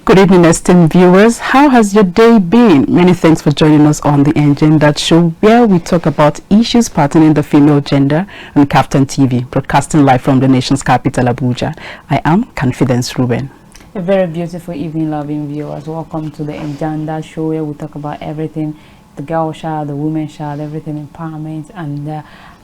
Good evening, esteemed viewers. How has your day been? Many thanks for joining us on the Engendered show, where we talk about issues pertaining to the female gender on Captain TV, broadcasting live from the nation's capital, Abuja. I am Confidence Reuben. A very beautiful evening, loving viewers. Welcome to the Engendered show, where we talk about everything, the girl child, the woman child, everything empowerment, and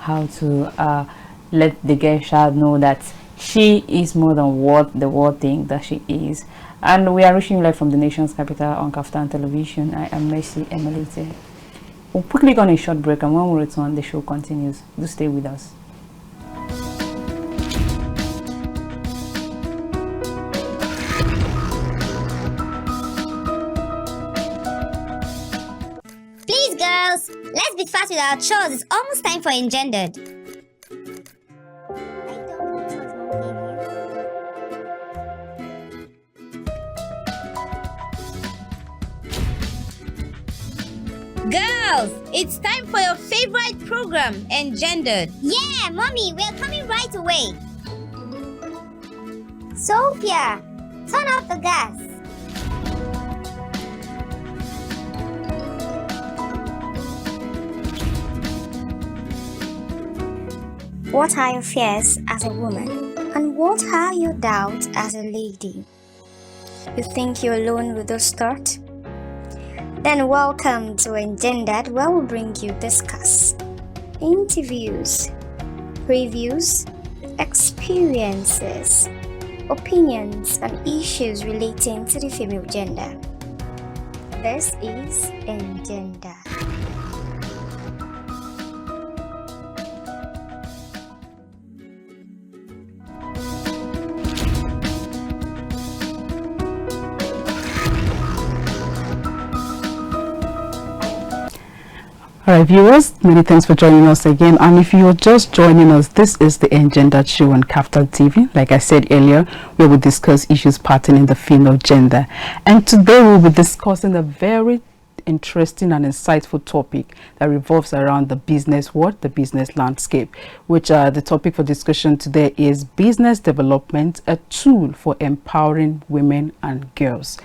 how to let the girl child know that she is more than what the world thinks that she is. And we are reaching you live from the nation's capital on Kaftan Television. I am Mercy Emelite. We'll quickly go on a short break, and when we return, the show continues. Do stay with us. Please, girls, let's be fast with our chores. It's almost time for Engendered. Girls, it's time for your favorite program, Engendered. Yeah, Mommy, we're coming right away. Sophia, turn off the gas. What are your fears as a woman? And what are your doubts as a lady? You think you're alone with those thoughts? Then welcome to Engendered, where we bring you discuss, interviews, previews, experiences, opinions, and issues relating to the female gender. This is Engendered. Alright, viewers, many thanks for joining us again. And if you're just joining us, this is the Engendered show on Capital TV. Like I said earlier, we will discuss issues pertaining to the female gender. And today we'll be discussing a very interesting and insightful topic that revolves around the business world, the business landscape, which the topic for discussion today is business development, a tool for empowering women and girls.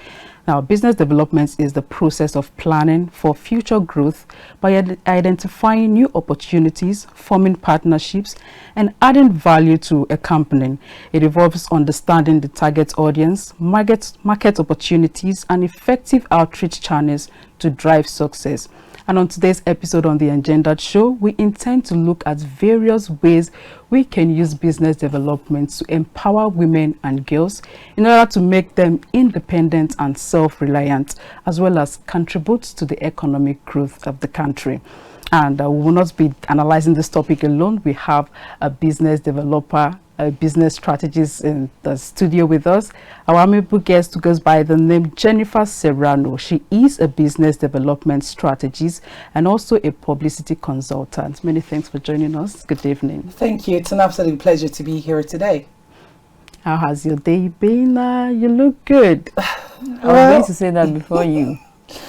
Now, business development is the process of planning for future growth by identifying new opportunities, forming partnerships, and adding value to a company. It involves understanding the target audience, market opportunities, and effective outreach channels to drive success. And on today's episode on the Engendered show, we intend to look at various ways we can use business development to empower women and girls in order to make them independent and self-reliant, as well as contribute to the economic growth of the country. And we will not be analyzing this topic alone. We have a business developer, a business strategist in the studio with us. Our amiable guest who goes by the name Jennifer Serrano. She is a business development strategist and also a publicity consultant. Many thanks for joining us. Good evening. Thank you. It's an absolute pleasure to be here today. How has your day been? You look good. I was going to say that before you.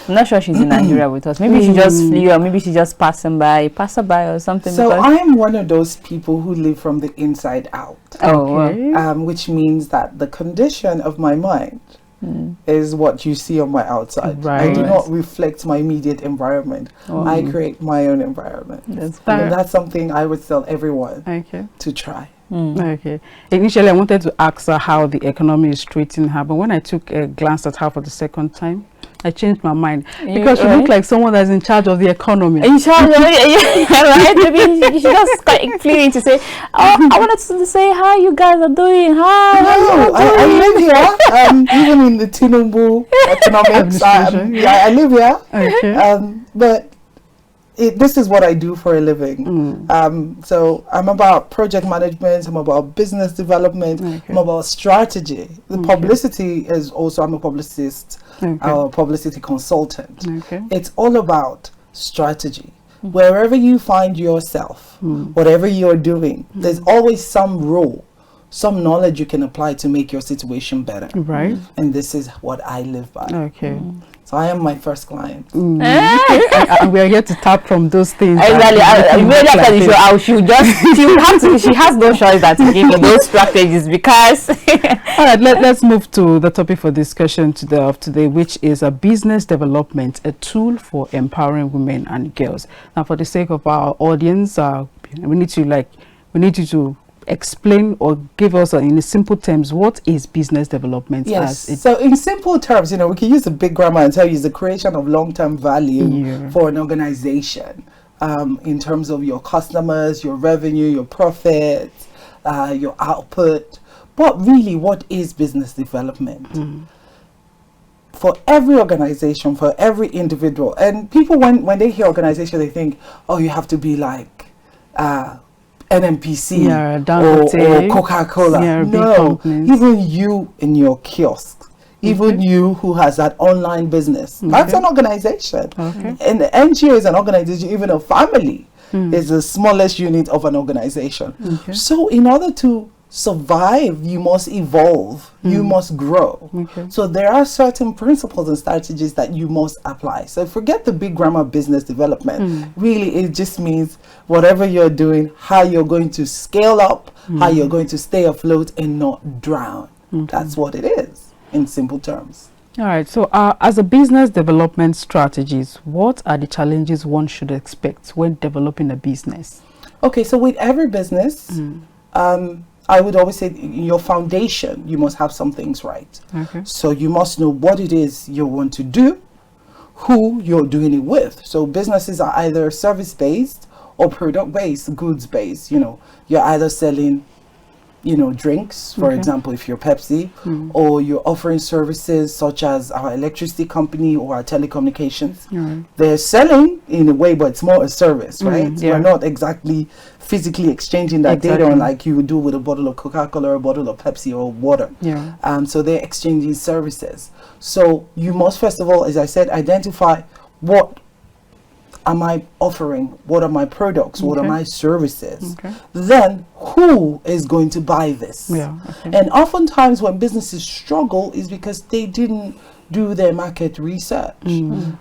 I'm not sure she's in Nigeria with us. Maybe she just flew, or maybe she just passing by or something. So I'm one of those people who live from the inside out. Okay. Which means that the condition of my mind is what you see on my outside. Right. I do not reflect my immediate environment. I create my own environment. And that's something I would tell everyone to try. Okay. Initially, I wanted to ask her how the economy is treating her, but when I took a glance at her for the second time, I changed my mind because she looked like someone that's in charge of the economy. In charge of it, right? Maybe she just quite clearly to say, "Oh, I wanted to say how you guys are doing. Hi, no, I live here. Even in the Tinubu economics, I live here. Okay. But this is what I do for a living. So I'm about project management, I'm about business development, I'm about strategy. The publicity is also, I'm a publicist, a publicity consultant. It's all about strategy. Wherever you find yourself, whatever you're doing, there's always some role some knowledge you can apply to make your situation better. Right. And this is what I live by. Okay. So I am my first client. And we are here to tap from those things. Exactly. Maybe after the show, she has no choice but to give me those strategies because. All right, let's move to the topic for discussion of today, which is a business development, a tool for empowering women and girls. Now, for the sake of our audience, we need you to explain or give us in simple terms what is business development. Yes. So in simple terms, we can use the big grammar and tell you it's the creation of long-term value for an organization, in terms of your customers, your revenue, your profit, your output. But really, what is business development? For every organization, for every individual, and people when they hear organization, they think, oh, you have to be like NMPC or Coca-Cola. No, even you in your kiosk, even you who has that online business, that's an organization. And the NGO is an organization, even a family is the smallest unit of an organization. So in order to survive, you must evolve, you must grow. So there are certain principles and strategies that you must apply. So forget the big grammar business development. Really, it just means whatever you're doing, how you're going to scale up, how you're going to stay afloat and not drown. That's what it is in simple terms. All right, so as a business development strategist, what are the challenges one should expect when developing a business? Okay, so with every business, I would always say in your foundation, you must have some things right. So you must know what it is you want to do, who you're doing it with. So businesses are either service-based or product-based, goods-based. You're either selling, drinks, for example, if you're Pepsi, or you're offering services such as our electricity company or our telecommunications. They're selling in a way, but it's more a service, right? We're not exactly physically exchanging that data like you would do with a bottle of Coca-Cola or a bottle of Pepsi or water. So they're exchanging services. So you must, first of all, as I said, identify what am I offering, what are my products, what are my services, then who is going to buy this. And oftentimes when businesses struggle is because they didn't do their market research.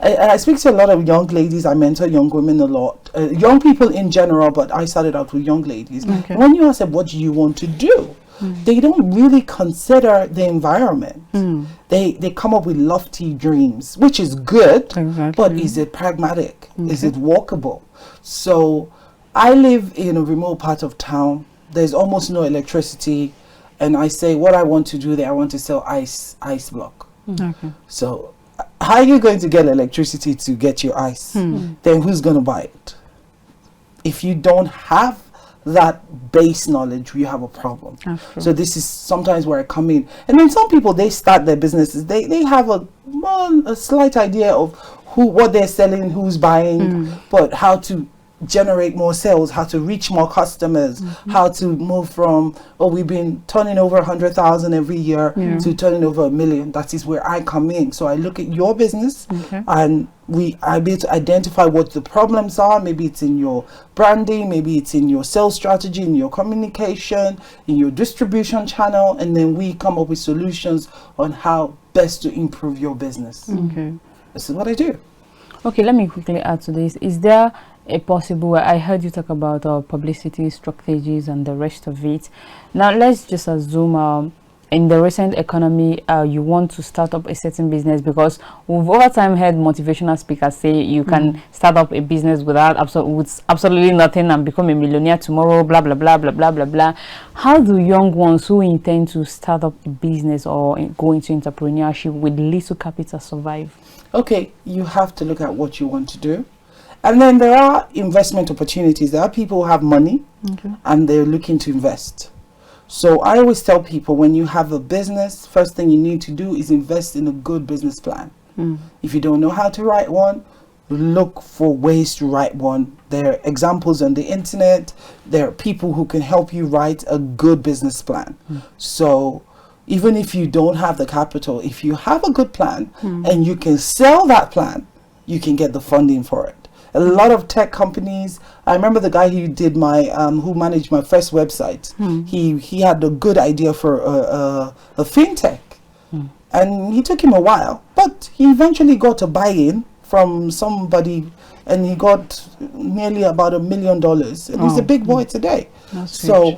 I speak to a lot of young ladies. I mentor young women a lot, young people in general, but I started out with young ladies. When you ask them, what do you want to do? They don't really consider the environment. They come up with lofty dreams, which is good, but is it pragmatic? Is it walkable? So I live in a remote part of town. There's almost no electricity, and I say what I want to do there, I want to sell ice block. So how are you going to get electricity to get your ice? Then who's going to buy it? If you don't have that base knowledge, you have a problem. So this is sometimes where I come in. And then some people, they start their businesses, they have a slight idea of what they're selling, who's buying, but how to generate more sales, how to reach more customers, how to move from, we've been turning over 100,000 every year to turning over 1 million. That is where I come in. So I look at your business and I be able to identify what the problems are. Maybe it's in your branding, maybe it's in your sales strategy, in your communication, in your distribution channel, and then we come up with solutions on how best to improve your business. This is what I do. Okay, let me quickly add to this. Is there a possible, I heard you talk about publicity strategies and the rest of it. Now let's just assume in the recent economy you want to start up a certain business, because we've over time heard motivational speakers say you can start up a business without absolutely nothing and become a millionaire tomorrow, blah blah blah blah blah blah blah. How do young ones who intend to start up a business or go into entrepreneurship with little capital survive? Okay, you have to look at what you want to do. And then there are investment opportunities. There are people who have money and they're looking to invest. So I always tell people, when you have a business, first thing you need to do is invest in a good business plan. If you don't know how to write one, look for ways to write one. There are examples on the internet. There are people who can help you write a good business plan. So even if you don't have the capital, if you have a good plan and you can sell that plan, you can get the funding for it. A lot of tech companies. I remember the guy who did my who managed my first website. He had a good idea for a fintech, and he took him a while, but he eventually got a buy-in from somebody, and he got nearly about $1 million, and he's a big boy today. So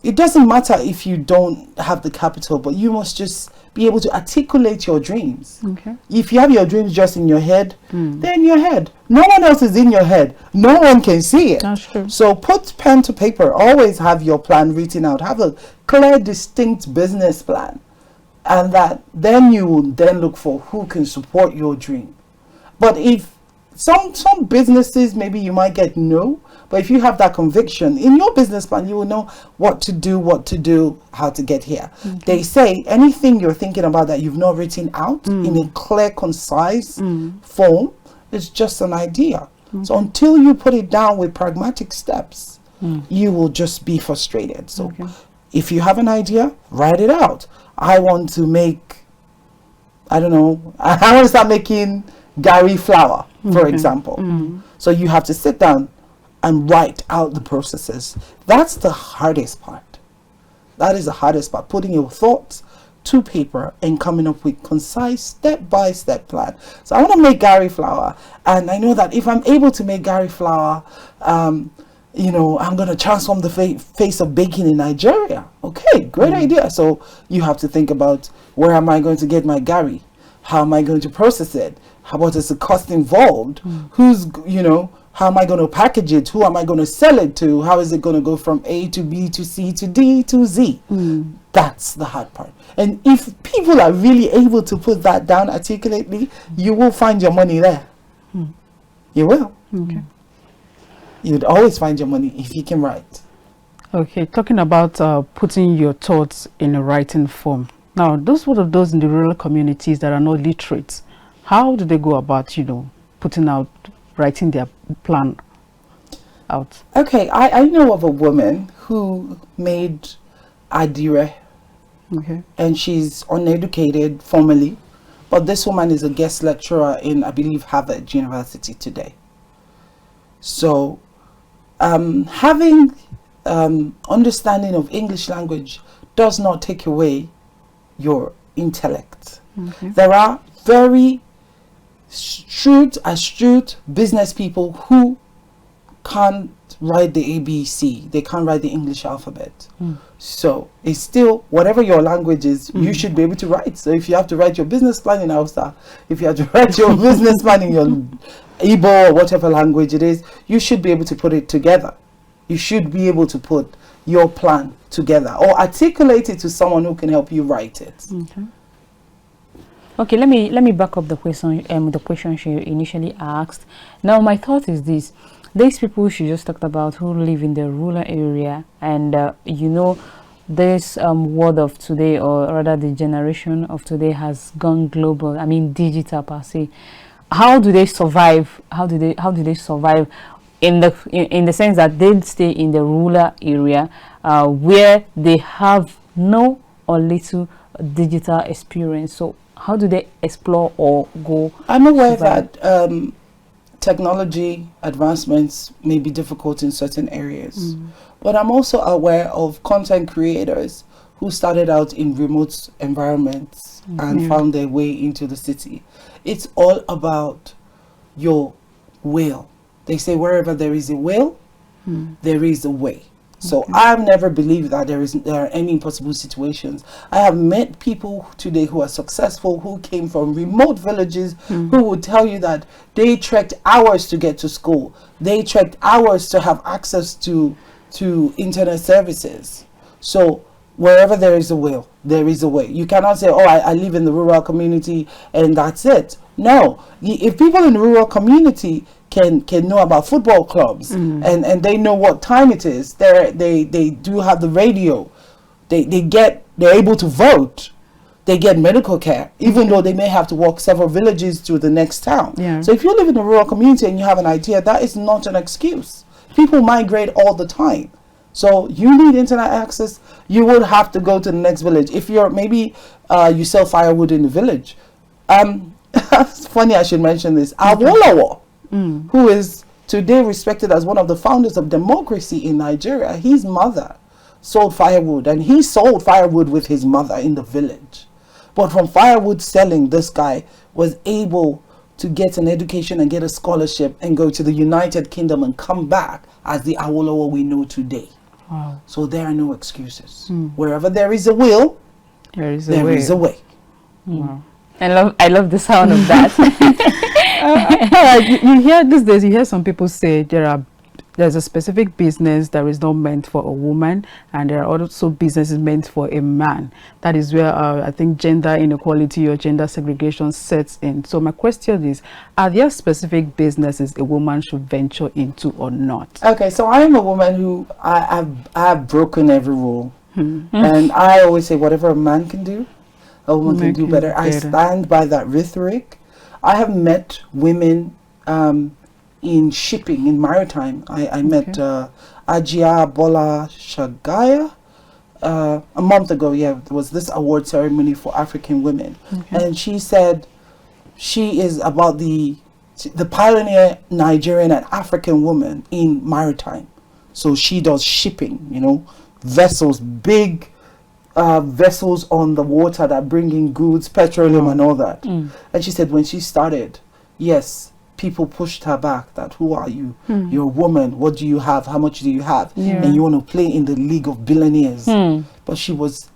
it doesn't matter if you don't have the capital, but you must just be able to articulate your dreams. If you have your dreams just in your head, they're in your head. No one else is in your head. No one can see it. That's true. So put pen to paper. Always have your plan written out. Have a clear, distinct business plan. And that then you will then look for who can support your dream. But if some businesses, maybe you might get no, but if you have that conviction in your business plan, you will know what to do, how to get here. They say anything you're thinking about that you've not written out in a clear, concise form is just an idea. So until you put it down with pragmatic steps, you will just be frustrated. So if you have an idea, write it out. I want to make, I don't know, I want to start making Gary flour, for example. So you have to sit down and write out the processes. That's the hardest part. That is the hardest part, putting your thoughts to paper and coming up with concise step-by-step plan. So I want to make Gary flour, and I know that if I'm able to make Gary flour, you know, I'm going to transform the face of baking in Nigeria. Okay, great idea. So you have to think about, where am I going to get my Gary? How am I going to process it? What is the cost involved? Who's, you know, how am I going to package it? Who am I going to sell it to? How is it going to go from A to B to C to D to Z? That's the hard part. And if people are really able to put that down articulately, you will find your money there. You will. You'd always find your money if you can write. Okay, talking about putting your thoughts in a writing form. Now, those what of those in the rural communities that are not literate, how do they go about, you know, writing their plan out? Okay, I know of a woman who made adire. And she's uneducated formally, but this woman is a guest lecturer in, I believe, Harvard University today. So having understanding of English language does not take away your intellect. There are very astute business people who can't write the ABC. They can't write the English alphabet. So it's still, whatever your language is, you should be able to write. So if you have to write your business plan in Hausa, if you have to write your business plan in your Igbo or whatever language it is, you should be able to put it together. You should be able to put your plan together or articulate it to someone who can help you write it. Okay, let me back up the question she initially asked. Now my thought is this: these people she just talked about who live in the rural area, and you know, this world of today, or rather the generation of today, has gone global. I mean, digital per se. How do they survive? How do they survive in the sense that they stay in the rural area where they have no or little digital experience? So how do they explore or go? I'm aware that technology advancements may be difficult in certain areas, but I'm also aware of content creators who started out in remote environments and found their way into the city. It's all about your will. They say wherever there is a will, there is a way. So I've never believed that there are any impossible situations. I have met people today who are successful, who came from remote villages, who would tell you that they trekked hours to get to school. They trekked hours to have access to internet services. So wherever there is a will, there is a way. You cannot say, oh, I live in the rural community and that's it. No, if people in the rural community can know about football clubs and they know what time it is, they do have the radio, they're able to vote, they get medical care, even though they may have to walk several villages to the next town. So if you live in a rural community and you have an idea, that is not an excuse. People migrate all the time. So you need internet access, you would have to go to the next village. If you're maybe you sell firewood in the village. It's funny I should mention this. Awolowo who is today respected as one of the founders of democracy in Nigeria, his mother sold firewood, and he sold firewood with his mother in the village. But from firewood selling, this guy was able to get an education and get a scholarship and go to the United Kingdom and come back as the Awolowo we know today. Wow. So there are no excuses. Wherever there is a will, there is a way. Wow. I love the sound of that. You hear these days, you hear some people say there's a specific business that is not meant for a woman, and there are also businesses meant for a man. That is where I think gender inequality or gender segregation sets in. So my question is, are there specific businesses a woman should venture into or not? Okay, so I am a woman who I have broken every rule. And I always say whatever a man can do, a woman can do better. I stand by that rhetoric. I have met women in shipping, in maritime. I met Ajia Bola Shagaya a month ago. Yeah, there was this award ceremony for African women. And she said she is about the pioneer Nigerian and African woman in maritime. So she does shipping, you know, vessels, big vessels on the water that bring in goods, petroleum and all that. And she said when she started, yes, people pushed her back, that who are you? You're a woman, what do you have, how much do you have? And you want to play in the league of billionaires. But she was,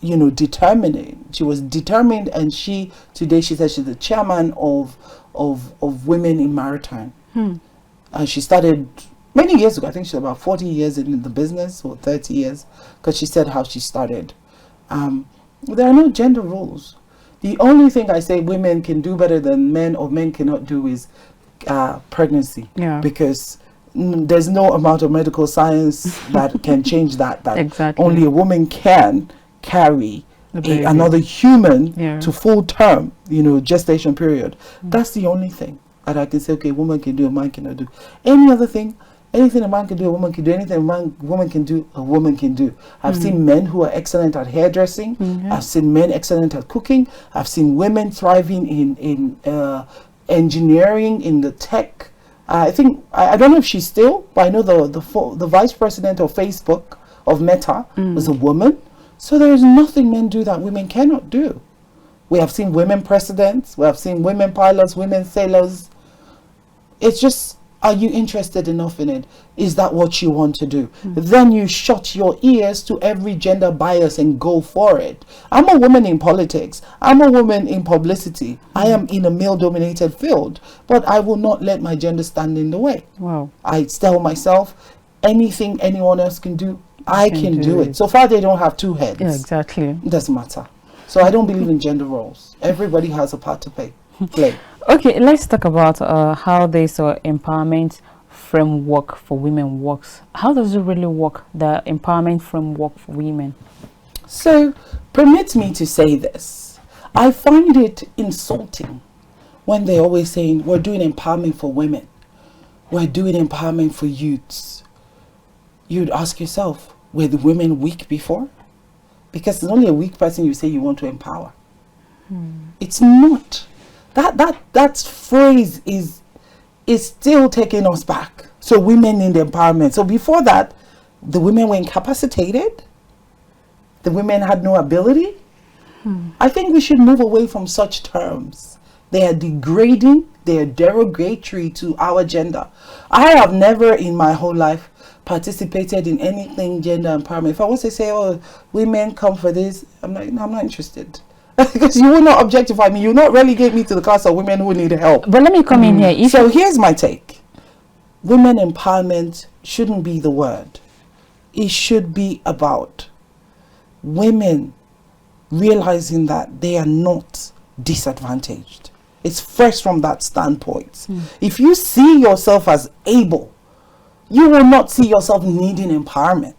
you know, determined. She was determined, and today she said she's the chairman of women in maritime. And she started many years ago. I think she's about 40 years in the business, or 30 years, because she said how she started. There are no gender roles. The only thing I say women can do better than men, or men cannot do, is pregnancy. Because there's no amount of medical science that can change that. Exactly. Only a woman can carry another human to full term, you know, gestation period. That's the only thing that I can say, okay, a woman can do, a man cannot do. Any other thing, anything a man can do, a woman can do. Anything a woman can do, a woman can do. I've seen men who are excellent at hairdressing. I've seen men excellent at cooking. I've seen women thriving in engineering, in the tech. I think, I don't know if she's still, but I know the vice president of Facebook, of Meta, was a woman. So there is nothing men do that women cannot do. We have seen women presidents. We have seen women pilots, women sailors. It's just, are you interested enough in it? Is that what you want to do? Then you shut your ears to every gender bias and go for it. I'm a woman in politics. I'm a woman in publicity. I am in a male-dominated field, but I will not let my gender stand in the way. Wow. I tell myself, anything anyone else can do, I can do it. So far, they don't have two heads. Yeah, exactly. It doesn't matter. So I don't believe in gender roles. Everybody has a part to play. Okay, let's talk about how this empowerment framework for women works. How does it really work, the empowerment framework for women? So, permit me to say this. I find it insulting when they're always saying, we're doing empowerment for women. We're doing empowerment for youths. You'd ask yourself, were the women weak before? Because it's only a weak person you say you want to empower. It's not. That phrase is still taking us back. So women need empowerment. So before that, the women were incapacitated. The women had no ability. I think we should move away from such terms. They are degrading. They are derogatory to our gender. I have never in my whole life participated in anything gender empowerment. If I was to say, oh, women come for this, I'm like, no, I'm not interested. Because you will not objectify me. You will not relegate me to the class of women who need help. But let me come in here. So here's my take. Women empowerment shouldn't be the word. It should be about women realizing that they are not disadvantaged. It's first from that standpoint. If you see yourself as able, you will not see yourself needing empowerment.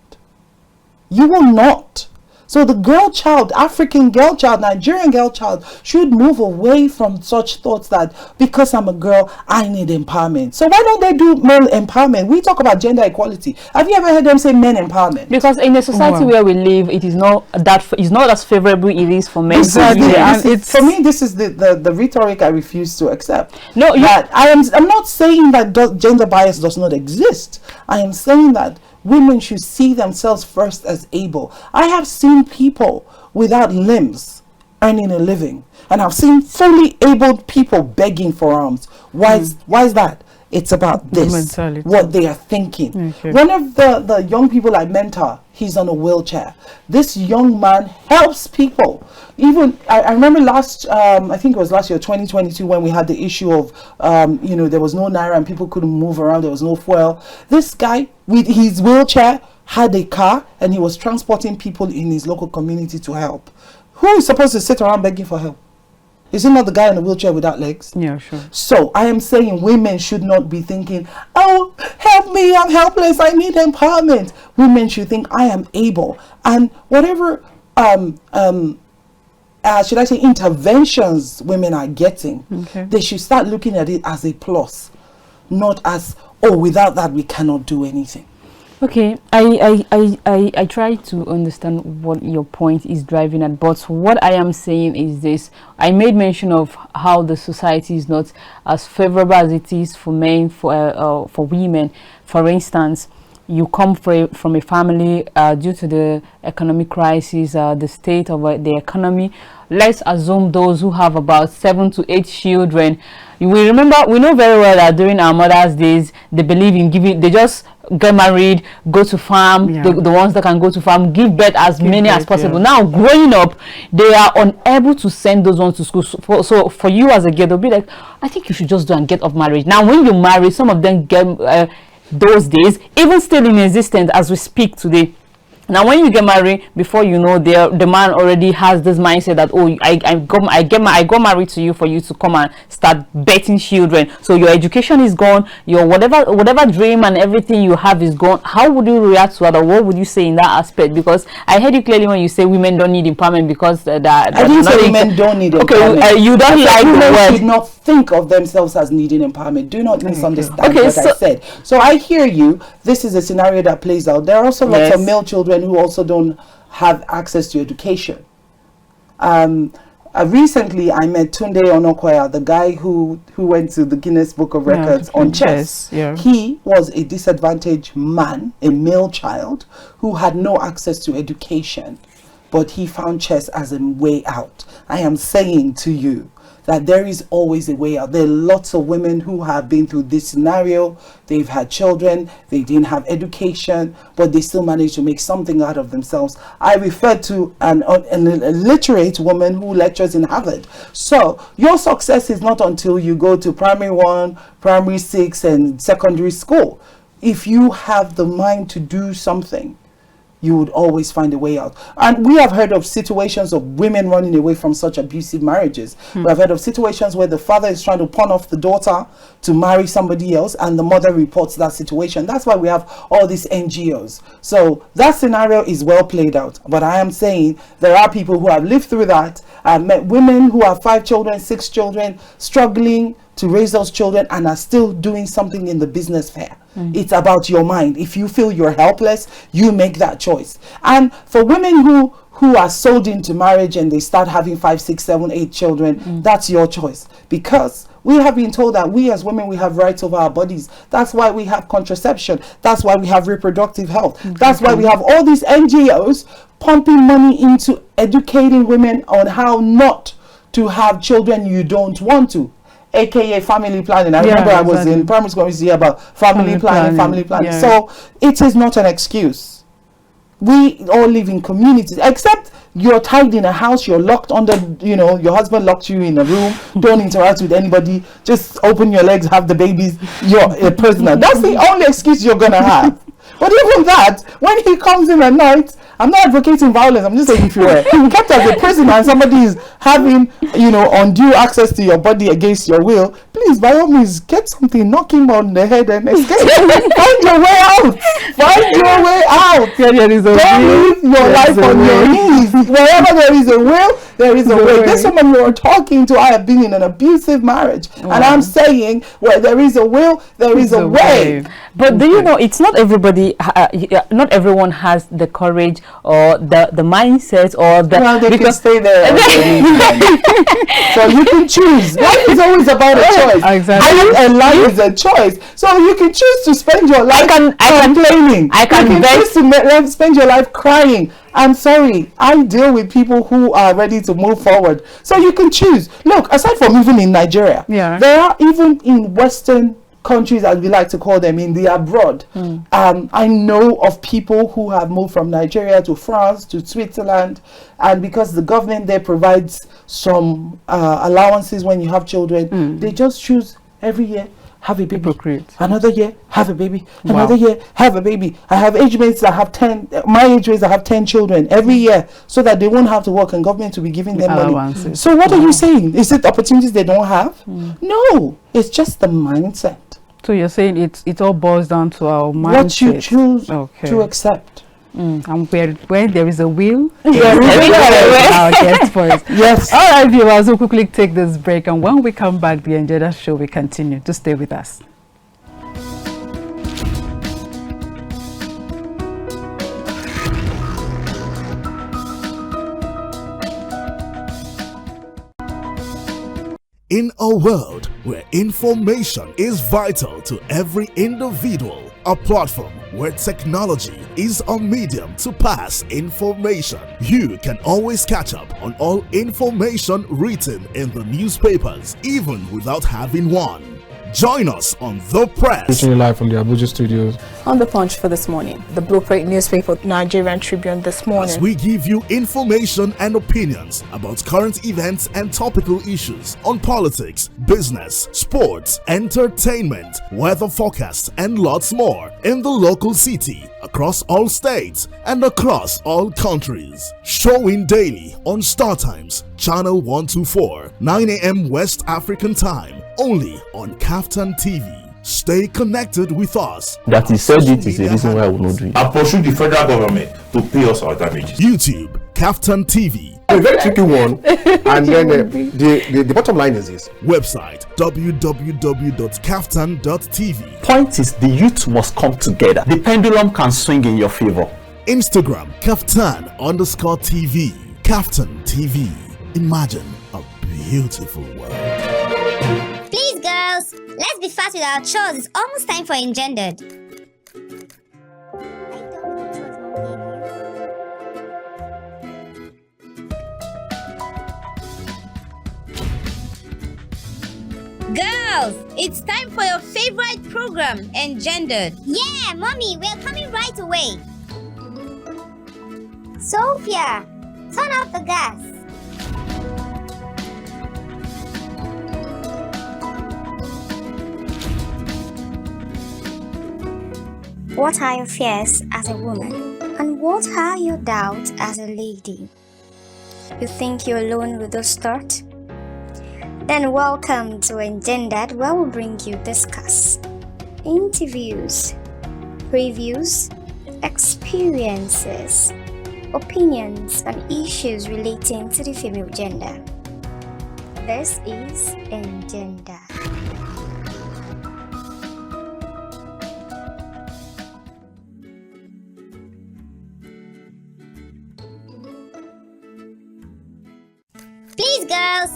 You will not. So the girl child, African girl child, Nigerian girl child should move away from such thoughts that because I'm a girl, I need empowerment. So why don't they do male empowerment? We talk about gender equality. Have you ever heard them say men empowerment? Because in the society where we live, it is not as favorable it is for men. Exactly. And for me, this is the rhetoric I refuse to accept. No, I'm not saying that gender bias does not exist. I am saying that women should see themselves first as able. I have seen people without limbs earning a living, and I've seen fully abled people begging for alms. Why is that? It's about this, what they are thinking. Okay. One of the young people I mentor, he's on a wheelchair. This young man helps people. Even I remember I think it was last year, 2022, when we had the issue of there was no naira and people couldn't move around, there was no fuel. This guy with his wheelchair had a car and he was transporting people in his local community to help. Who is supposed to sit around begging for help? Is it not the guy in the wheelchair without legs? Yeah, sure. So I am saying women should not be thinking, oh, help me, I'm helpless, I need empowerment. Women should think, I am able. And whatever, should I say, interventions women are getting, they should start looking at it as a plus, not as, oh, without that we cannot do anything. Okay, I try to understand what your point is driving at, but what I am saying is this. I made mention of how the society is not as favorable as it is for men, for women. For instance, you come from a family due to the economic crisis, the state of the economy. Let's assume those who have about 7 to 8 children. We know very well that during our mothers' days, they believe in giving, they just get married, go to farm, the ones that can go to farm, give birth as many as possible. Now, growing up, they are unable to send those ones to school. So for you as a girl, they'll be like, I think you should just do and get off marriage. Now, when you marry, some of them get those days, even still in existence as we speak today. Now, when you get married, before you know, the man already has this mindset that, oh, I got married to you for you to come and start betting children. So your education is gone, your whatever dream and everything you have is gone. How would you react to that? What would you say in that aspect? Because I heard you clearly when you say women don't need empowerment because I didn't say women don't need empowerment. Okay, you don't like the word. Women should not think of themselves as needing empowerment. Do not misunderstand what I said. So I hear you. This is a scenario that plays out. There are also lots of male children who also don't have access to education. Recently I met Tunde Onokoya, the guy who went to the Guinness Book of Records on chess. He was a disadvantaged man, a male child, who had no access to education, but he found chess as a way out. I am saying to you that there is always a way out. There are lots of women who have been through this scenario. They've had children, they didn't have education, but they still managed to make something out of themselves. I refer to an illiterate woman who lectures in Harvard. So your success is not until you go to primary 1, primary 6, and secondary school. If you have the mind to do something, you would always find a way out. And we have heard of situations of women running away from such abusive marriages. We have heard of situations where the father is trying to pawn off the daughter to marry somebody else and the mother reports that situation. That's why we have all these NGOs. So that scenario is well played out. But I am saying there are people who have lived through that. I've met women who have 5 children, 6 children, struggling to raise those children and are still doing something in the business fair. It's about your mind. If you feel you're helpless, you make that choice. And for women who are sold into marriage and they start having 5, 6, 7, 8 children, that's your choice. Because we have been told that we as women, we have rights over our bodies. That's why we have contraception. That's why we have reproductive health. That's why we have all these NGOs pumping money into educating women on how not to have children you don't want to. AKA family planning. I remember I was in primary school about family planning. So it is not an excuse. We all live in communities, except you're tied in a house, you're locked under, your husband locked you in a room, don't interact with anybody, just open your legs, have the babies, you're a prisoner. That's the only excuse you're gonna have. But even that, when he comes in at night, I'm not advocating violence. I'm just saying if you were kept as a prisoner and somebody is having, undue access to your body against your will, please, by all means, get something, knock him on the head and escape. Find your way out. Find your way out. Yeah, there is a Don't live your life on your knees. Wherever there is a will, there is a way. There's someone you are talking to. I have been in an abusive marriage, and I'm saying, where there is a will, there is a way. But do you know, it's not everybody, not everyone has the courage or the mindset or the... Well, they can stay there. So you can choose. Life is always about a choice. Exactly. And life is a choice. So you can choose to spend your life complaining. You can choose to spend your life crying. I'm sorry, I deal with people who are ready to move forward. So you can choose. Look, aside from even in Nigeria, there are even in Western countries, as we like to call them, in the abroad. I know of people who have moved from Nigeria to France, to Switzerland, and because the government there provides some allowances when you have children, they just choose every year, have a baby. Another year, have a baby. Another year, have a baby. I have age mates that have 10, my age mates that have 10 children every year, so that they won't have to work and government will be giving them money. So what are you saying? Is it opportunities they don't have? No, it's just the mindset. So you're saying it all boils down to our mindset. What you choose to accept. And where there is a will, there is a way. Our guest voice. Yes. All right, viewers, we'll quickly take this break, and when we come back, the Engendered show will continue. To stay with us. In a world where information is vital to every individual, a platform where technology is a medium to pass information, you can always catch up on all information written in the newspapers, even without having one. Join us on The Press. Reaching live from the Abuja studios. On The Punch for this morning. The Blueprint newspaper, Nigerian Tribune this morning. As we give you information and opinions about current events and topical issues on politics, business, sports, entertainment, weather forecast, and lots more in the local city, across all states, and across all countries. Showing daily on Star Times, Channel 124, 9 a.m. West African time, only on Kaftan TV. Stay connected with us. That he said it is a reason why I will not do it. I pursue the federal government to pay us our damages. YouTube, Kaftan TV. A very tricky one. And then the bottom line is this. Website www.kaftan.tv. Point is, the youth must come together. The pendulum can swing in your favor. Instagram, Kaftan_TV. Kaftan TV. Imagine a beautiful world. Please, girls, let's be fast with our chores. It's almost time for Engendered. Girls, it's time for your favorite program, Engendered. Yeah, Mommy, we're coming right away. Sophia, turn off the gas. What are your fears as a woman? And what are your doubts as a lady? You think you're alone with those thoughts? Then welcome to Engendered, where we'll bring you discuss, interviews, previews, experiences, opinions on issues relating to the female gender. This is Engendered. Please, girls.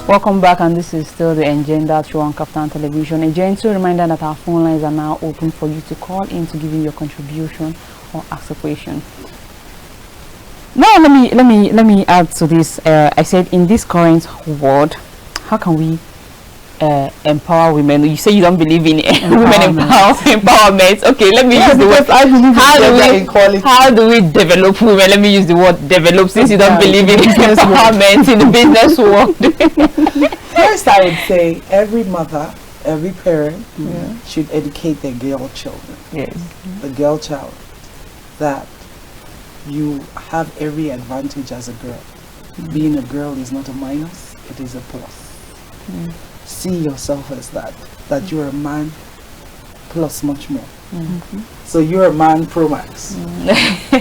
Welcome back, and this is still the Engendered show on Kaftan Television. A gentle reminder that our phone lines are now open for you to call in to give in your contribution or ask a question. Now let me add to this. I said in this current world, how can we empower women? You say you don't believe in women empowerment. Okay, let me use the word. I believe how do we develop women? Let me use the word develop, since you don't believe in empowerment in the business world. First, I would say every mother, every parent should educate their girl children. Yes. The girl child, that you have every advantage as a girl. Being a girl is not a minus, it is a plus. See yourself as that you're a man plus much more. So you're a man pro max.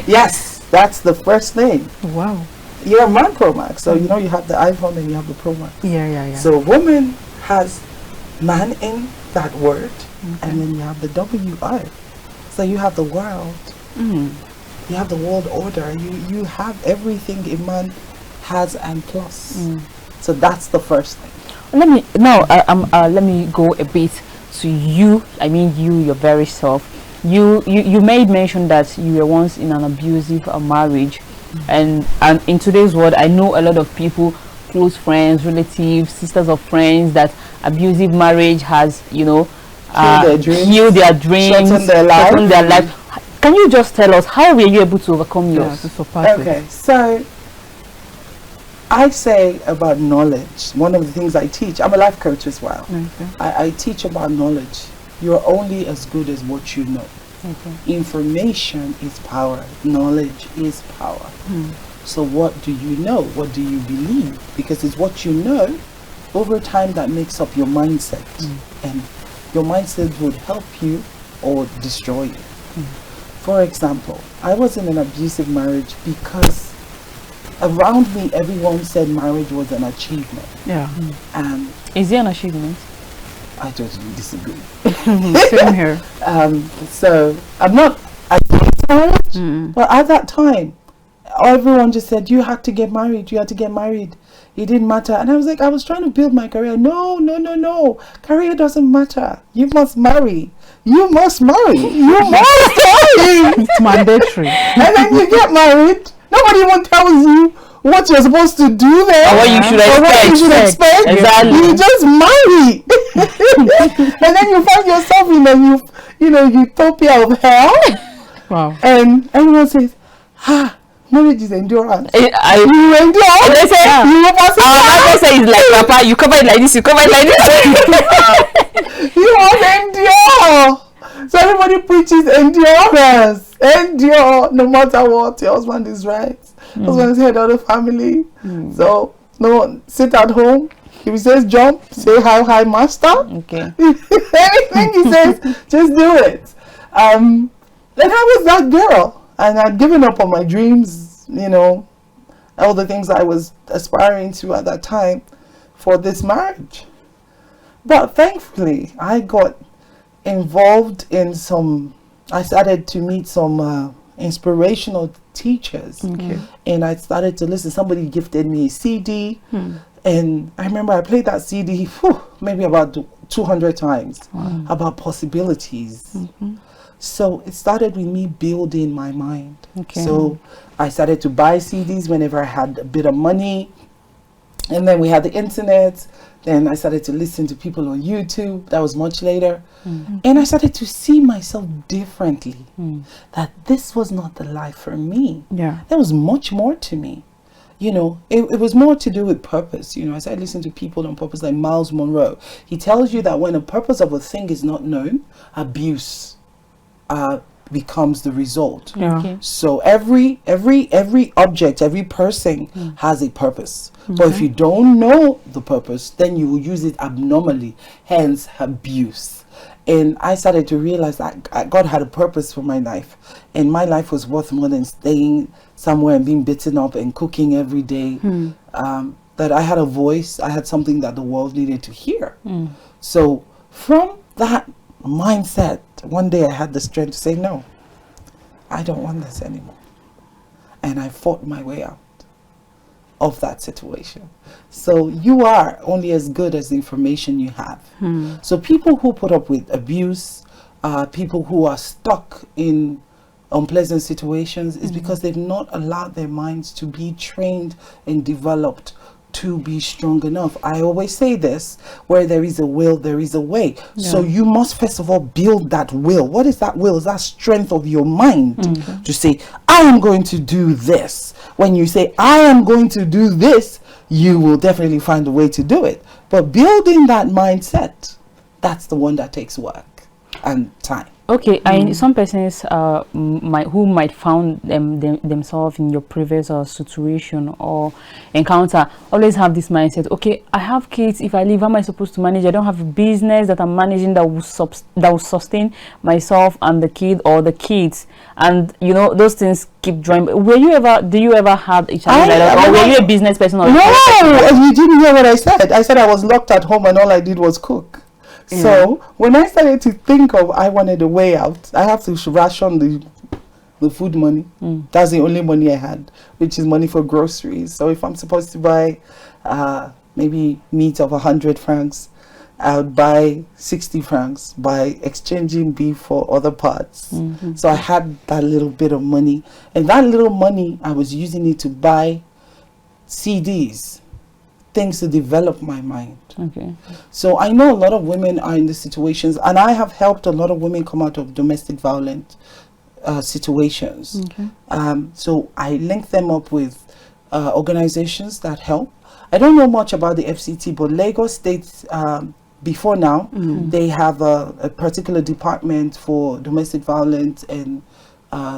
Yes, that's the first thing. Wow. You're a man pro max. So you know you have the iPhone and you have the pro max. Yeah. So a woman has man in that word, and then you have the WI. So you have the world. You have the world order. You have everything a man has and plus. So that's the first thing. Let me let me go a bit to you. I mean, your very self. You made mention that you were once in an abusive marriage, and in today's world, I know a lot of people, close friends, relatives, sisters of friends, that abusive marriage has, killed their dreams, shortened their life. Can you just tell us how were you able to overcome yours? Okay, so I say about knowledge. One of the things I teach, I'm a life coach as well. I teach about knowledge. You're only as good as what you know. Information is power. Knowledge is power. So what do you know? What do you believe? Because it's what you know over time that makes up your mindset. And your mindset would help you or destroy you. For example, I was in an abusive marriage because around me everyone said marriage was an achievement. And is it an achievement? I totally disagree. Same here. So I'm not against marriage, but at that time everyone just said you had to get married, it didn't matter. And I was like, I was trying to build my career. No, career doesn't matter. You must marry. You must marry. It's mandatory. And then you get married. Nobody even tells you what you're supposed to do there, or what you should expect. Exactly. You just marry. And then you find yourself in a utopia of hell. Wow. And everyone says, marriage is endurance. You endure. They say, I say it's like Papa, you cover it like this, you cover it like this. You must endure. So everybody preaches endurance. Endure no matter what. Your husband is right. Husband is head of the family. So no, sit at home. If he says jump, say hi master. Okay. Anything he says, just do it. Then I was that girl. And I'd given up on my dreams, all the things I was aspiring to at that time for this marriage. But thankfully, I got involved in I started to meet some inspirational teachers. And I started to listen. Somebody gifted me a CD. And I remember I played that CD maybe about 200 times about possibilities. So it started with me building my mind. So I started to buy CDs whenever I had a bit of money. And then we had the internet. Then I started to listen to people on YouTube. That was much later. And I started to see myself differently. That this was not the life for me. There was much more to me. It was more to do with purpose. I started listening to people on purpose, like Miles Monroe. He tells you that when the purpose of a thing is not known, abuse becomes the result. So every object, every person has a purpose. But if you don't know the purpose, then you will use it abnormally, hence abuse. And I started to realize that God had a purpose for my life, and my life was worth more than staying somewhere and being beaten up and cooking every day. That I had a voice, I had something that the world needed to hear. So from that mindset, one day I had the strength to say, no, I don't want this anymore. And I fought my way out of that situation. So you are only as good as the information you have. So people who put up with abuse, people who are stuck in unpleasant situations is because they've not allowed their minds to be trained and developed to be strong enough. I always say this, where there is a will, there is a way. So you must first of all build that will. What is that will? Is that strength of your mind to say, I am going to do this. When you say, I am going to do this, you will definitely find a way to do it. But building that mindset, that's the one that takes work and time. Okay, some persons who might found themselves in your previous situation or encounter always have this mindset. Okay, I have kids. If I leave, how am I supposed to manage? I don't have a business that I'm managing that will sustain myself and the kid or the kids. And you know those things keep drawing. Do you ever have a challenge like that, or were you a business person? Or no, you didn't hear what I said. I said I was locked at home and all I did was cook. So when I started to think of I wanted a way out, I have to ration the food money. That's the only money I had, which is money for groceries. So if I'm supposed to buy maybe meat of 100 francs, I would buy 60 francs by exchanging beef for other parts. So I had that little bit of money, and that little money I was using it to buy CDs, things to develop my mind. Okay. So I know a lot of women are in these situations, and I have helped a lot of women come out of domestic violence situations. So I link them up with organizations that help. I don't know much about the FCT, but Lagos State, before now, they have a particular department for domestic violence and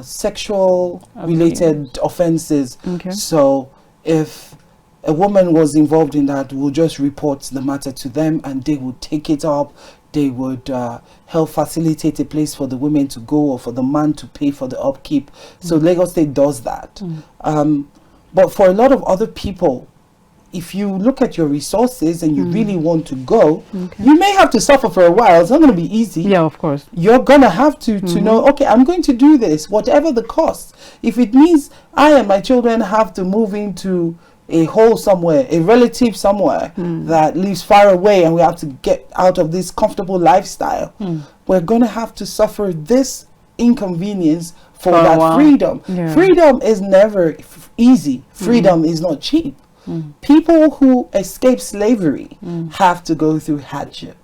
sexual related offenses. So if a woman was involved in that, we'll just report the matter to them and they would take it up. They would help facilitate a place for the women to go or for the man to pay for the upkeep. So Lagos State does that. But for a lot of other people, if you look at your resources and you really want to go, you may have to suffer for a while. It's not going to be easy. Yeah, of course. You're going to have to know, okay, I'm going to do this, whatever the cost. If it means I and my children have to move into a hole somewhere, a relative somewhere that lives far away, and we have to get out of this comfortable lifestyle, we're going to have to suffer this inconvenience for that freedom. Freedom is never easy. Freedom is not cheap. People who escape slavery have to go through hardship.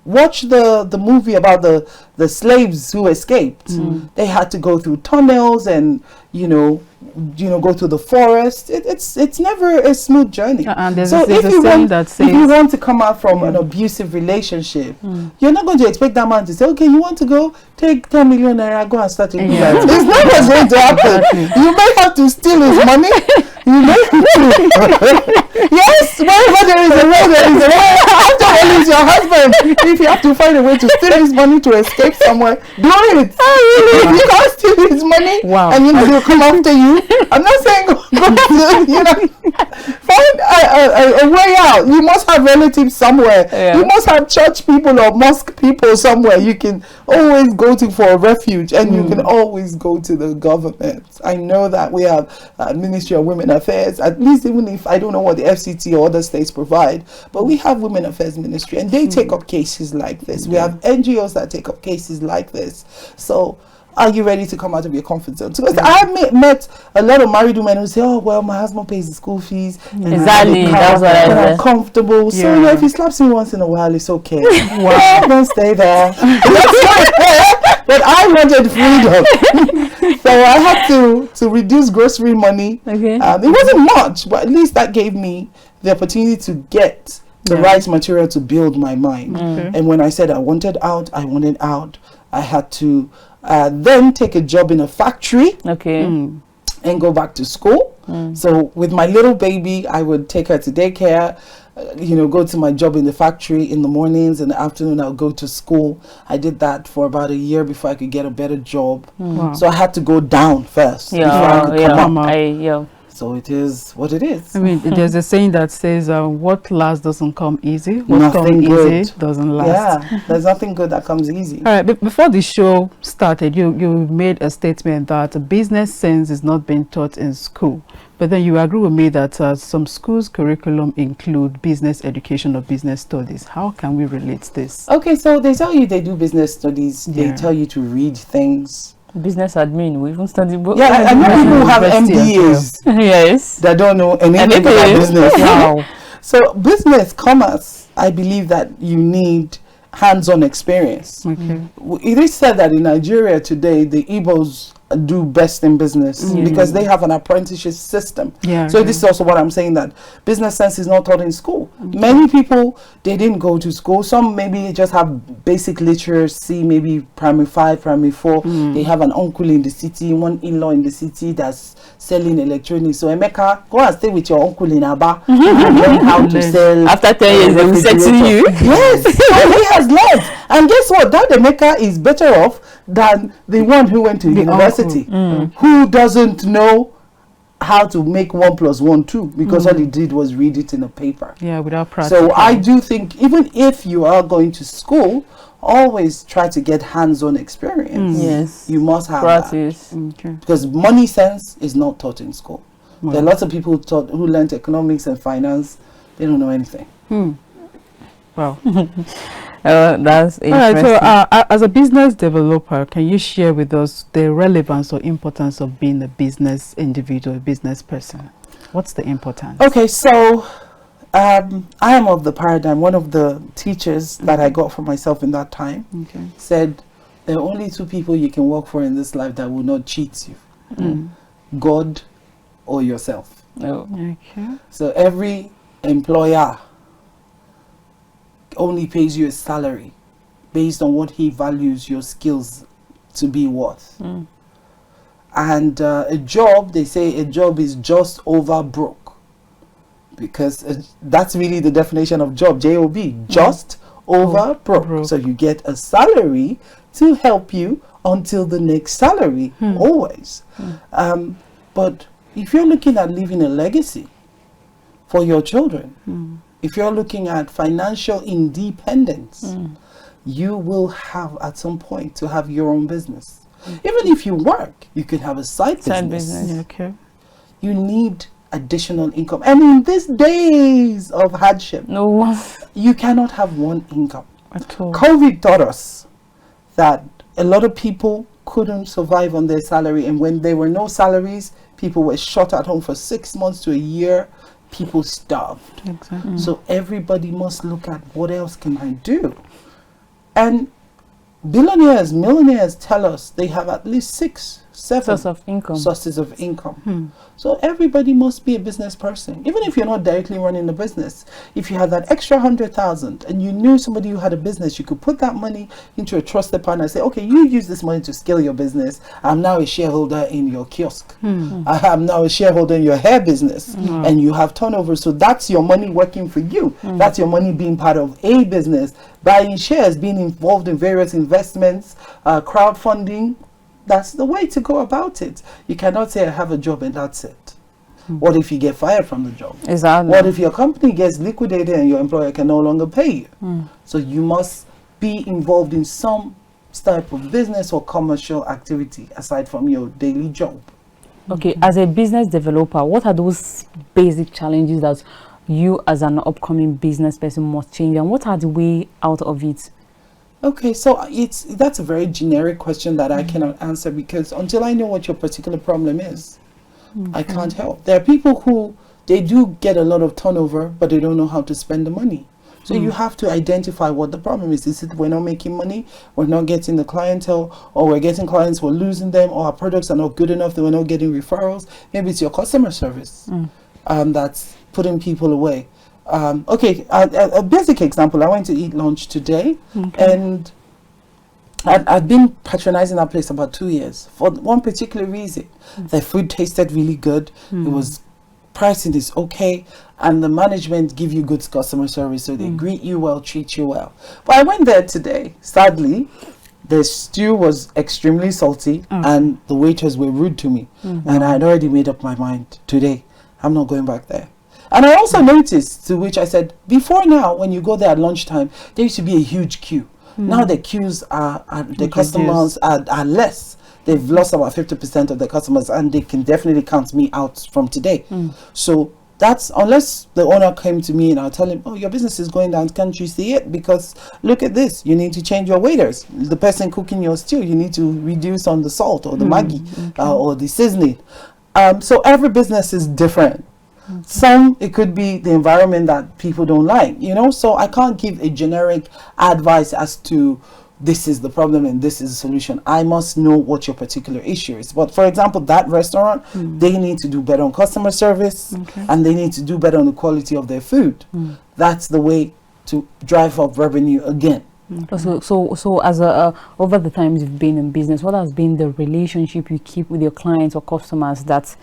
Watch the movie about the slaves who escaped. They had to go through tunnels and go through the forest. It's never a smooth journey. So if you want to come out from an abusive relationship, you're not going to expect that man to say, okay, you want to go take 10 million naira, go and start a new life. It's not what's going to happen. You may have to steal his money. Yes, wherever there is a way, there is a way. After all, it's your husband. If you have to find a way to steal his money to escape somewhere, do it. If you can't steal his money and he'll come after you, I'm not saying go find a way out. You must have relatives somewhere. You must have church people or mosque people somewhere you can always go to for a refuge, and you can always go to the government. I know that we have Ministry of Women Affairs, at least, even if I don't know what the FCT or other states provide, but we have Women Affairs Ministry, and they take up cases like this. We have NGOs that take up cases like this. So are you ready to come out of your comfort zone? Because I've met a lot of married women who say, oh, well, my husband pays the school fees. Exactly, that's what I said. I'm comfortable. So if he slaps me once in a while, it's okay. Don't stay there. But I wanted freedom. So I had to reduce grocery money. It wasn't much, but at least that gave me the opportunity to get the right material to build my mind. And when I said I wanted out, I had to then take a job in a factory and go back to school. So with my little baby, I would take her to daycare, go to my job in the factory in the mornings. In the afternoon, I'll go to school. I did that for about a year before I could get a better job. So I had to go down first before I could come up. So it is what it is. I mean, there's a saying that says, what lasts doesn't come easy. What comes easy doesn't last. Yeah, there's nothing good that comes easy. All right, but before the show started, you made a statement that business sense is not being taught in school. But then you agree with me that some schools' curriculum include business education or business studies. How can we relate this? Okay, so they tell you they do business studies. They tell you to read things. Business admin, we even study both. Yeah, I know people who have MBAs yes. that don't know anything about business. Wow. So business, commerce, I believe that you need hands-on experience. Okay. It is said that in Nigeria today, the Igbos do best in business because they have an apprenticeship system. Yeah. So this is also what I'm saying, that business sense is not taught in school. Many people, they didn't go to school. Some maybe just have basic literacy, maybe primary 5, primary 4. They have an uncle in the city, one in-law in the city that's selling electronics. So Emeka, go and stay with your uncle in Aba and learn how to sell. After 10 years, they will say to you. Yes, so he has learned. And guess what? That Emeka is better off than the one who went to university, who doesn't know how to make 1 + 1 2, because all he did was read it in a paper. Yeah, without practice. So I do think even if you are going to school, always try to get hands-on experience. Yes. You must have practice. Okay. because money sense is not taught in school. There are lots of people who learned economics and finance. They don't know anything. Wow. That's interesting. All right, so as a business developer, can you share with us the relevance or importance of being a business individual, a business person? What's the importance? Okay, so I am of the paradigm. One of the teachers that I got for myself in that time said, there are only 2 people you can work for in this life that will not cheat you. God or yourself. No. Okay. So every employer only pays you a salary based on what he values your skills to be worth. And a job, they say a job is just over broke, because that's really the definition of job, J-O-B, just over broke. So you get a salary to help you until the next salary, always. But if you're looking at leaving a legacy for your children, if you're looking at financial independence, you will have at some point to have your own business. Even if you work, you can have a side business. Yeah, okay. You need additional income. And in these days of hardship, you cannot have one income. At all. COVID taught us that a lot of people couldn't survive on their salary. And when there were no salaries, people were shut at home for 6 months to a year. People starved. Exactly. So everybody must look at what else can I do. And billionaires, millionaires tell us they have at least 6, 7 sources of income. So everybody must be a business person. Even if you're not directly running the business, if you had that extra 100,000 and you knew somebody who had a business, you could put that money into a trusted partner and say, okay, you use this money to scale your business. I'm now a shareholder in your kiosk. I am now a shareholder in your hair business. And you have turnover. So that's your money working for you. That's your money being part of a business, buying shares, being involved in various investments, crowdfunding. That's the way to go about it. You cannot say I have a job and that's it. What if you get fired from the job? Exactly. What if your company gets liquidated and your employer can no longer pay you? So you must be involved in some type of business or commercial activity aside from your daily job. Okay, as a business developer, what are those basic challenges that you as an upcoming business person must change, and what are the way out of it? Okay, so that's a very generic question that I cannot answer, because until I know what your particular problem is, I can't help. There are people who, they do get a lot of turnover, but they don't know how to spend the money. So you have to identify what the problem is. Is it we're not making money, we're not getting the clientele, or we're getting clients, we're losing them, or our products are not good enough that we're not getting referrals? Maybe it's your customer service that's putting people away. Okay, a basic example, I went to eat lunch today, and I've been patronizing that place about 2 years for one particular reason. The food tasted really good, it was, pricing is okay, and the management give you good customer service, so they greet you well, treat you well. But I went there today, sadly, the stew was extremely salty, and the waiters were rude to me, and I had already made up my mind today, I'm not going back there. And I also noticed, to which I said, before now, when you go there at lunchtime, there used to be a huge queue. Now the queues the customers are less. They've lost about 50% of the customers, and they can definitely count me out from today. So That's unless the owner came to me and I'll tell him, oh, your business is going down, can't you see it? Because look at this, you need to change your waiters. The person cooking your stew, you need to reduce on the salt or the Maggi or the seasoning. So every business is different. Some, it could be the environment that people don't like, you know, so I can't give a generic advice as to this is the problem and this is the solution. I must know what your particular issue is. But for example, that restaurant, they need to do better on customer service, and they need to do better on the quality of their food. That's the way to drive up revenue again. So as over the times you've been in business, what has been the relationship you keep with your clients or customers that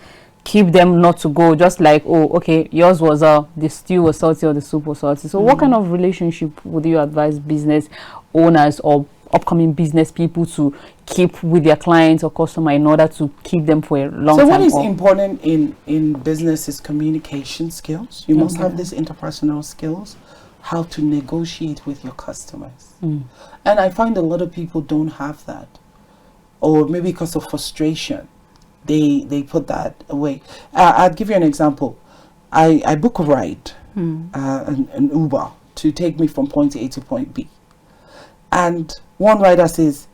keep them not to go, just like, oh, okay, yours was the stew was salty or the soup was salty? So what kind of relationship would you advise business owners or upcoming business people to keep with their clients or customer in order to keep them for a long time? So what is important in business is communication skills. You must have these interpersonal skills, how to negotiate with your customers. And I find a lot of people don't have that, or maybe because of frustration they put that away. I'll give you an example. I book a ride, an Uber, to take me from point A to point B, and one rider says,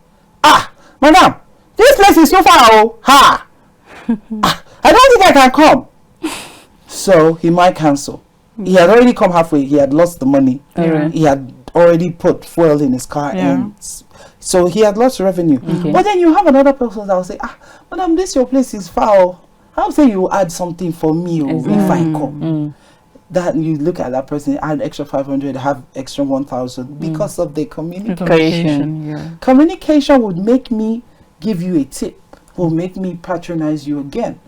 madam, this place is so far, oh, ha. I don't think I can come. So he might cancel. He had already come halfway. He had lost the money. He had already put fuel in his car, and so he had lost revenue. But then you have another person that will say, madam, this your place is foul. I'll say you add something for me if I come. That you look at that person, add extra 500, have extra 1,000 because of the communication. Communication would make me give you a tip, will make me patronize you again,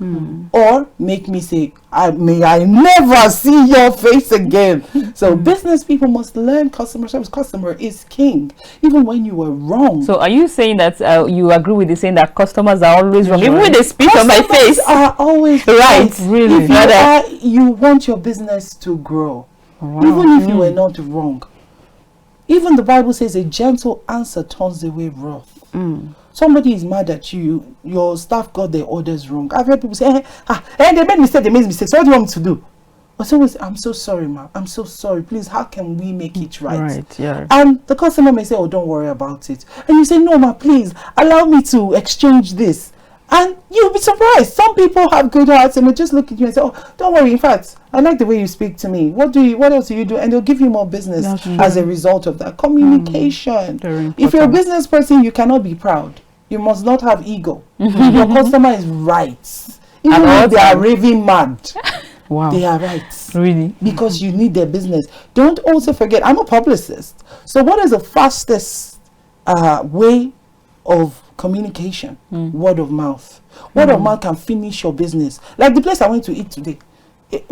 or make me say, may I never see your face again. So business people must learn customer service. Customer is king, even when you were wrong. So are you saying that you agree with the saying that customers are always wrong, even when they spit on my face? Are always right. Really, if you want your business to grow, even if you were not wrong. Even the Bible says a gentle answer turns away wrath. Somebody is mad at you, your staff got their orders wrong. I've heard people say, they made mistakes. What do you want me to do? But always, I'm so sorry, ma. I'm so sorry. Please, how can we make it right? And the customer may say, oh, don't worry about it. And you say, no, ma, please, allow me to exchange this. And you'll be surprised. Some people have good hearts and will just look at you and say, oh, don't worry. In fact, I like the way you speak to me. What else do you do? And they'll give you more business as a result of that. Communication. If you're a business person, you cannot be proud. You must not have ego. Your customer is right. Even if they are raving mad, they are right. Really? Because you need their business. Don't also forget, I'm a publicist. So what is the fastest way of communication? Word of mouth. Word of mouth can finish your business. Like the place I went to eat today.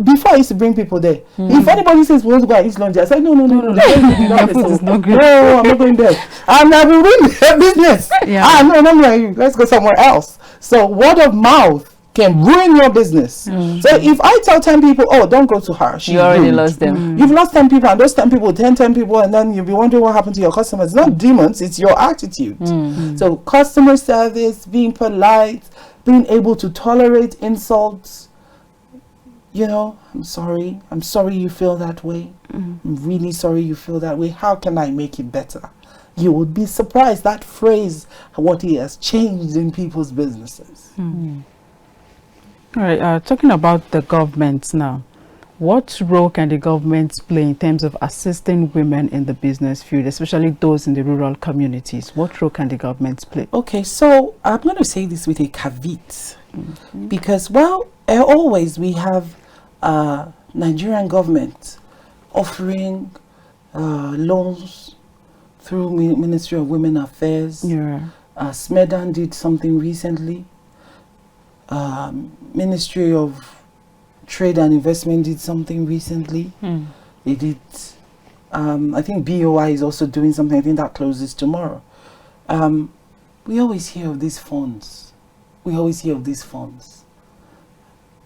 Before I used to bring people there. If anybody says we want to go and eat lunch, I said no. That food is not good. No, I'm not going there. And I will ruin their business. No, let's go somewhere else. So word of mouth can ruin your business. So if I tell 10 people, oh, don't go to her, you already lost them. You've lost 10 people, and those 10 people, 10 people, and then you'll be wondering what happened to your customers. It's not demons, it's your attitude. So customer service, being polite, being able to tolerate insults. You know, I'm sorry you feel that way. I'm really sorry you feel that way. How can I make it better? You would be surprised, that phrase, what it has changed in people's businesses. All right, talking about the government now, what role can the government play in terms of assisting women in the business field, especially those in the rural communities? What role can the government play? Okay, so I'm going to say this with a caveat, because, well, always we have Nigerian government offering loans through Ministry of Women Affairs. Smedan did something recently. Ministry of Trade and Investment did something recently. They did, I think BOI is also doing something. I think that closes tomorrow. We always hear of these funds.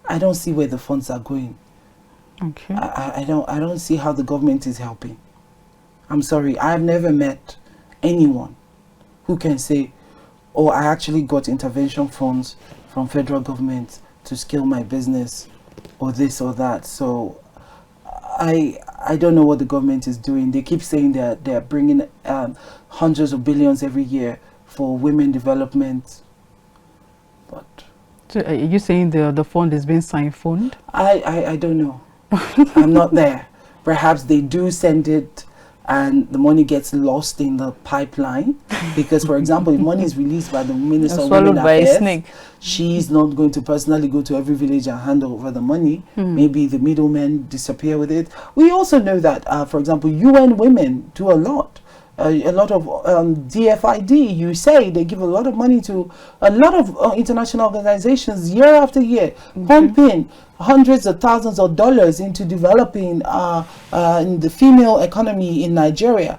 I don't see where the funds are going. Okay. I don't see how the government is helping. I'm sorry, I've never met anyone who can say, oh, I actually got intervention funds from federal government to scale my business or this or that. So I don't know what the government is doing. They keep saying that they're bringing hundreds of billions every year for women development, but So are you saying the fund is being siphoned? I don't know. I'm not there. Perhaps they do send it and the money gets lost in the pipeline, because for example, if money is released by the Minister of Women Affairs, she's not going to personally go to every village and hand over the money. Maybe the middlemen disappear with it. We also know that for example, UN Women do a lot of DFID, you say they give a lot of money to a lot of international organizations year after year, pumping hundreds of thousands of dollars into developing in the female economy in Nigeria.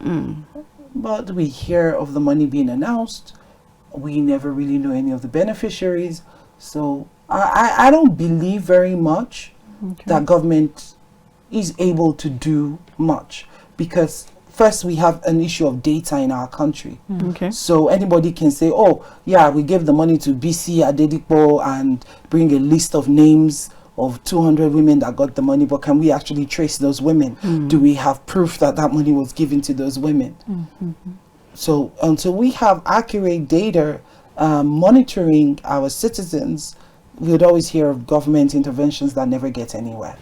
But we hear of the money being announced. We never really know any of the beneficiaries. So I don't believe very much that government is able to do much, because first, we have an issue of data in our country. So anybody can say, oh, yeah, we gave the money to BC Adedipo and bring a list of names of 200 women that got the money, but can we actually trace those women? Do we have proof that that money was given to those women? So until we have accurate data monitoring our citizens, we would always hear of government interventions that never get anywhere.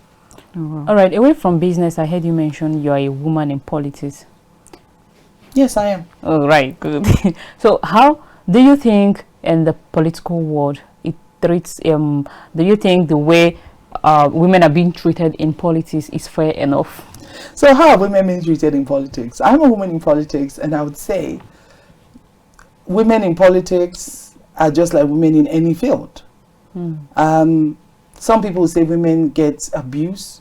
All right, away from business, I heard you mention you are a woman in politics. Yes, I am. Oh, right, good. So how do you think in the political world it treats, do you think the way women are being treated in politics is fair enough? So how are women being treated in politics? I'm a woman in politics, and I would say women in politics are just like women in any field. Some people say women get abuse,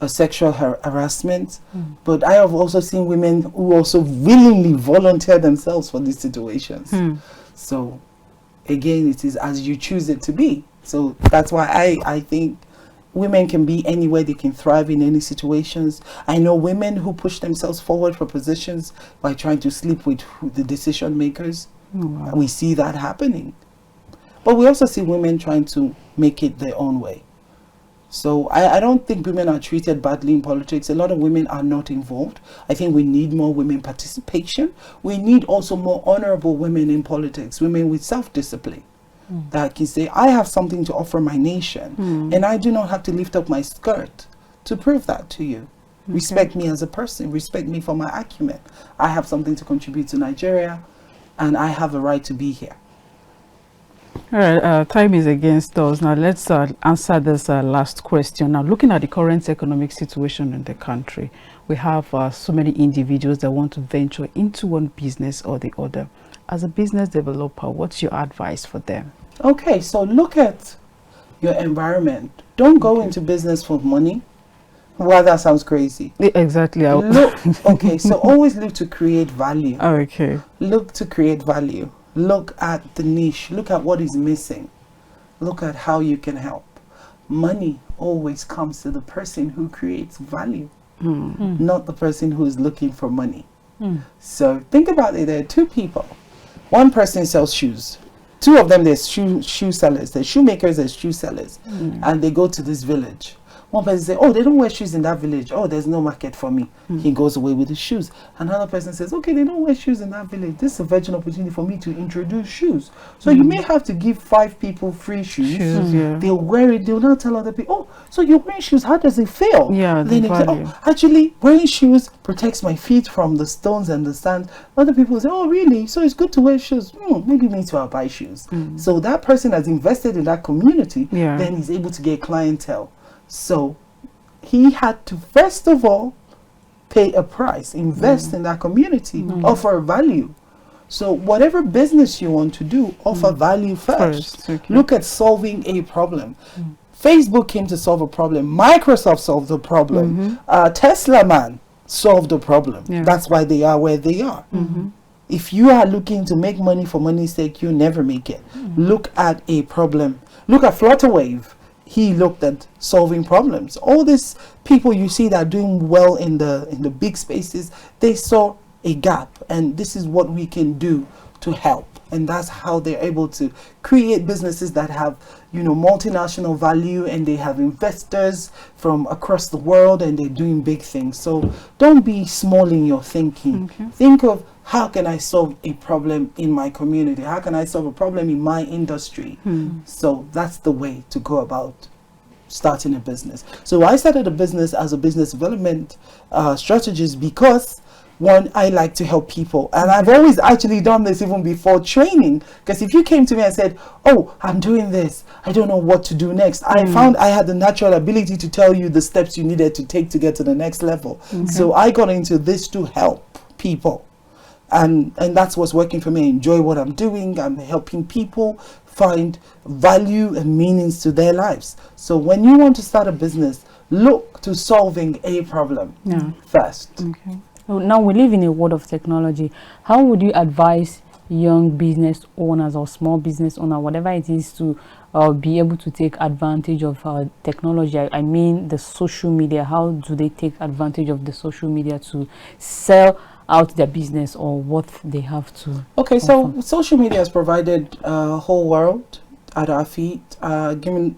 sexual harassment, but I have also seen women who also willingly volunteer themselves for these situations. So again, it is as you choose it to be. So that's why I think women can be anywhere, they can thrive in any situations. I know women who push themselves forward for positions by trying to sleep with the decision makers. We see that happening. But we also see women trying to make it their own way. So I don't think women are treated badly in politics. A lot of women are not involved. I think we need more women participation. We need also more honorable women in politics, women with self-discipline that can say, I have something to offer my nation, and I do not have to lift up my skirt to prove that to you. Respect me as a person, respect me for my acumen. I have something to contribute to Nigeria, and I have a right to be here. All right, time is against us. Now let's answer this last question. Now, looking at the current economic situation in the country, we have so many individuals that want to venture into one business or the other. As a business developer, what's your advice for them? Okay, so look at your environment. Don't go into business for money. Well, that sounds crazy. Exactly. Okay, so always look to create value. Okay. Look to create value. Look at the niche. Look at what is missing. Look at how you can help. Money always comes to the person who creates value, not the person who is looking for money. So think about it. There are two people. One person sells shoes. Two of them, there's shoe sellers. There's shoemakers, there's shoe sellers. And they go to this village. One person says, oh, they don't wear shoes in that village. Oh, there's no market for me. He goes away with his shoes. Another person says, okay, they don't wear shoes in that village. This is a virgin opportunity for me to introduce shoes. So you may have to give 5 people free shoes. They'll wear it. They'll not tell other people, oh, so you're wearing shoes. How does it feel? Then they say, oh, actually, wearing shoes protects my feet from the stones and the sand. Other people say, oh, really? So it's good to wear shoes. Maybe me too, I'll buy shoes. So that person has invested in that community. Then he's able to get clientele. So he had to first of all pay a price, invest in that community, offer value. So whatever business you want to do, offer value first. Look at solving a problem. Facebook came to solve a problem. Microsoft solved the problem. Tesla man solved the problem. That's why they are where they are. If you are looking to make money for money's sake, you never make it. Look at a problem. Look at Flutterwave. He looked at solving problems. All these people you see that are doing well in the big spaces, they saw a gap, and this is what we can do to help. And that's how they're able to create businesses that have, multinational value, and they have investors from across the world, and they're doing big things. So don't be small in your thinking. Think of, how can I solve a problem in my community? How can I solve a problem in my industry? So that's the way to go about starting a business. So I started a business as a business development strategist because, one, I like to help people, and I've always actually done this even before training. Because if you came to me and said, "Oh, I'm doing this, I don't know what to do next," I found I had the natural ability to tell you the steps you needed to take to get to the next level. So I got into this to help people, and that's what's working for me. I enjoy what I'm doing. I'm helping people find value and meanings to their lives. So when you want to start a business, look to solving a problem first. Now we live in a world of technology. How would you advise young business owners or small business owner, whatever it is, to be able to take advantage of technology? I mean the social media. How do they take advantage of the social media to sell out their business, or what they have to? Okay, so social media has provided a whole world at our feet,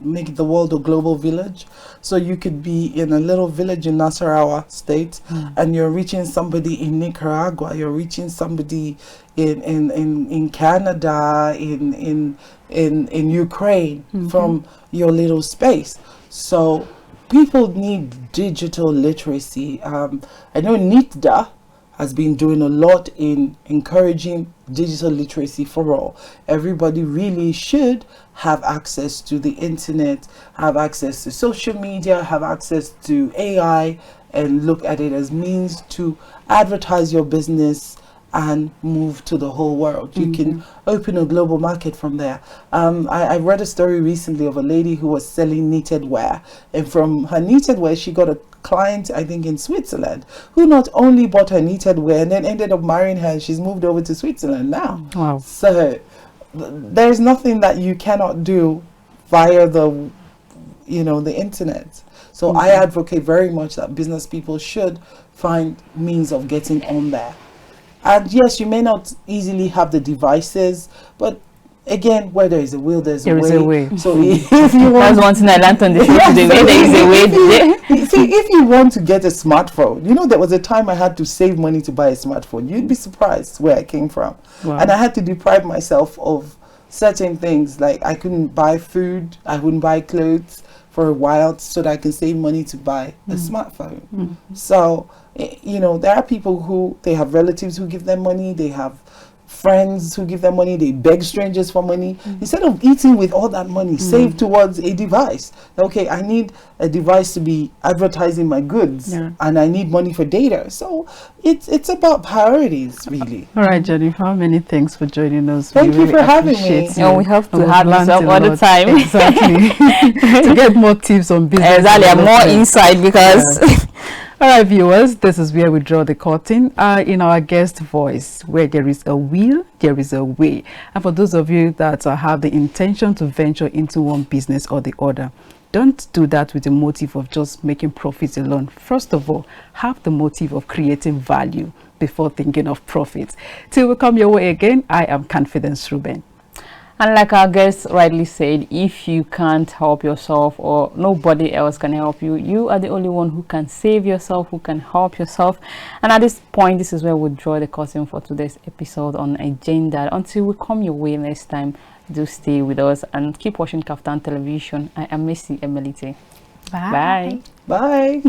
make the world a global village. So you could be in a little village in Nasarawa state, and you're reaching somebody in Nicaragua, you're reaching somebody in Canada, in Ukraine, from your little space. So people need digital literacy. I know NITDA has been doing a lot in encouraging digital literacy for all. Everybody really should have access to the internet, have access to social media, have access to AI, and look at it as means to advertise your business and move to the whole world. You can open a global market from there. I read a story recently of a lady who was selling knitted wear, and from her knitted wear she got a client, I think in Switzerland, who not only bought her knitted wear and then ended up marrying her, and she's moved over to Switzerland now. Wow. So there's nothing that you cannot do via the internet. So I advocate very much that business people should find means of getting on there. And yes, you may not easily have the devices, but again, where there is a will, there is a way. So if you want, that's one thing I learned on the show today. Where there is a way. See, if you want to get a smartphone, there was a time I had to save money to buy a smartphone. You'd be surprised where I came from. Wow. And I had to deprive myself of certain things, like I couldn't buy food, I wouldn't buy clothes for a while so that I can save money to buy a smartphone. So, there are people who, they have relatives who give them money, they have friends who give them money, they beg strangers for money. Instead of eating with all that money, save towards a device. Okay, I need a device to be advertising my goods, and I need money for data. So it's about priorities, really. All right, Jennifer, many thanks for joining us. Thank you for having me. We have to have this up all the time. Exactly. To get more tips on business. Exactly, more insight, because all right, viewers, this is where we draw the curtain in our guest voice. Where there is a will, there is a way. And for those of you that have the intention to venture into one business or the other, don't do that with the motive of just making profits alone. First of all, have the motive of creating value before thinking of profits. Till we come your way again, I am Confidence Reuben. And like our guest rightly said, if you can't help yourself or nobody else can help you, you are the only one who can save yourself, who can help yourself. And at this point, this is where we'll draw the curtain for today's episode on Engendered. Until we come your way next time, do stay with us and keep watching Kaftan Television. I am Mercy Emelite. Bye. Bye.